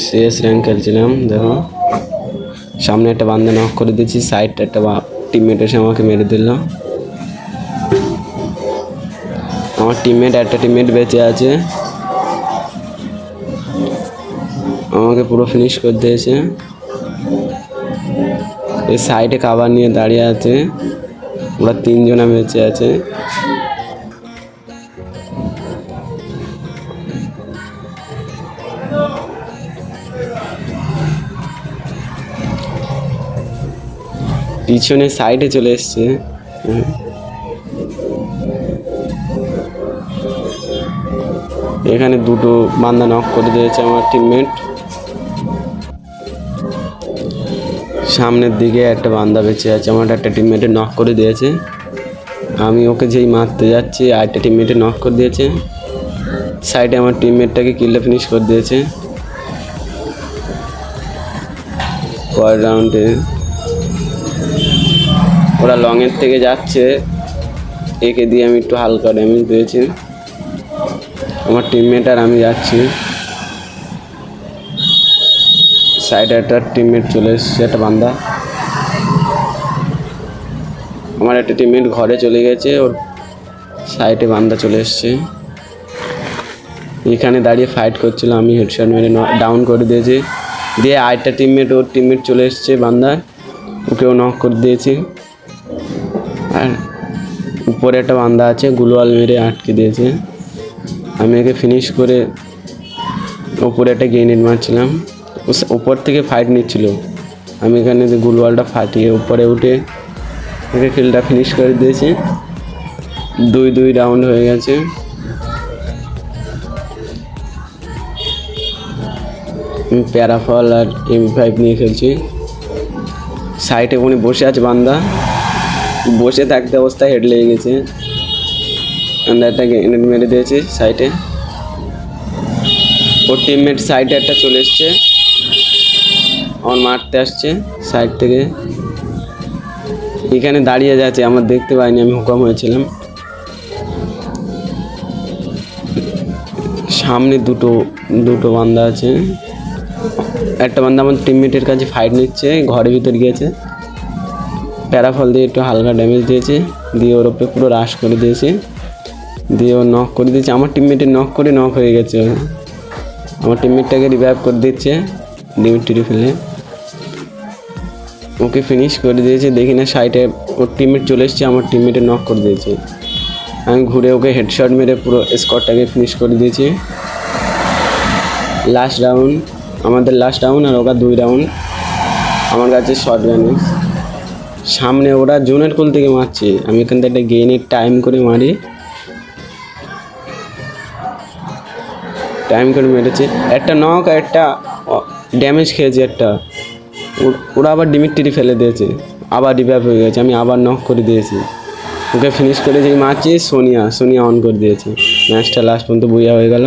CS rank খেলছিলাম। দেখো সামনে একটা বান্দা নক করে দিয়েছি, সাইডটা একটা টিমমেট এসে আমাকে মেরে দিল। আমার একটা টিমমেট বেঁচে আছে, আমাকে পুরো ফিনিশ করে দিয়েছে। এই সাইডে কাভার নিয়ে দাঁড়িয়ে আছে, ওরা 3 জনা বেঁচে আছে। পিছনে সাইডে চলে এসছে। এখানে 2টো বান্দা নক করে দিয়েছে আমার টিমমেট। সামনের দিকে একটা বান্দা বেঁচে আছে, আমার একটা টিমমেটে নক করে দিয়েছে। আমি ওকে যেই মারতে যাচ্ছি আরেকটা টিমমেটে নক করে দিয়েছে। সাইডে আমার টিমমেটটাকে কিলে ফিনিশ করে দিয়েছে। পরের রাউন্ডে ওরা লংয়ের থেকে যাচ্ছে, একে দিয়ে আমি একটু হালকা ড্যামেজ পেয়েছি। আমার টিমমেট আর আমি যাচ্ছি। সাইডে একটা টিমমেট চলে এসছে, একটা বান্দা। আমার একটা টিমমেট ঘরে চলে গেছে, ওর সাইডে বান্দা চলে এসছে। এখানে দাঁড়িয়ে ফাইট করছিল, আমি হেডশট মেরে ডাউন করে দিয়েছি। দিয়ে আরেকটা টিমমেট, ওর টিমমেট চলে এসছে বান্দা, ওকেও নক করে দিয়েছি। আর উপরে একটা বান্দা আছে, গ্লুয়াল মেরে আটকে দিয়েছে। আমি একে ফিনিশ করে উপরে একটা গ্রেনেড মারছিলাম, উপর থেকে ফাইট নিচ্ছিল। আমি এখানে গ্লুয়ালটা ফাটিয়ে উপরে উঠে একে কিলটা ফিনিশ করে দিয়েছি। 2 রাউন্ড হয়ে গেছে। আমি প্যারাফল আর MP5 নিয়ে খেলছি। সাইডে উনি বসে আছে বান্দা, বসে থাকতে অবস্থায় হেড লেগে গেছে। একটা গ্রেনেড মেরে দিয়েছি সাইডে। ওর টিমমেট সাইডে একটা চলে এসছে, আমার মারতে আসছে সাইড থেকে। এখানে দাঁড়িয়ে যাচ্ছে, আমার দেখতে পাইনি, আমি হুকাম হয়েছিলাম। সামনে দুটো বান্দা আছে। একটা বান্দা আমার টিমমেটের কাছে ফাইট নিচ্ছে, ঘরের ভিতর গিয়েছে। প্যারাফল দিয়ে একটু হালকা ড্যামেজ দিয়েছে, দিয়ে ওর উপরে পুরো রাশ করে দিয়েছে। দিয়ে ও নক করে দিয়েছে, আমার টিমমেটের নক হয়ে গেছে। আমার টিমমেটটাকে রিভাইভ করে দিচ্ছে ডিমিট্রি ফেলে, ওকে ফিনিশ করে দিয়েছে। দেখি না সাইডে ওর টিমমেট চলে এসছে, আমার টিমমেটে নক করে দিয়েছে। আমি ঘুরে ওকে হেডশট মেরে পুরো স্কোয়াডটাকে ফিনিশ করে দিয়েছি। লাস্ট রাউন্ড, আমাদের লাস্ট রাউন্ড, আর ওরা 2 রাউন্ড। আমার কাছে শর্ট গানে সামনে ওরা জোনের কোল থেকে মারছে, আমি এখান থেকে একটা গেইনের টাইম করে মারি, টাইম করে মেরেছে। একটা নক আর একটা ড্যামেজ খেয়েছে একটা। ওরা আবার ডিমিট্রি ফেলে দিয়েছে, আবার রিভাইভ হয়ে গেছে। আমি আবার নক করে দিয়েছি, ওকে ফিনিশ করে যেই মারছি সোনিয়া অন করে দিয়েছে। ম্যাচটা লাস্ট পর্যন্ত বুইয়া হয়ে গেল।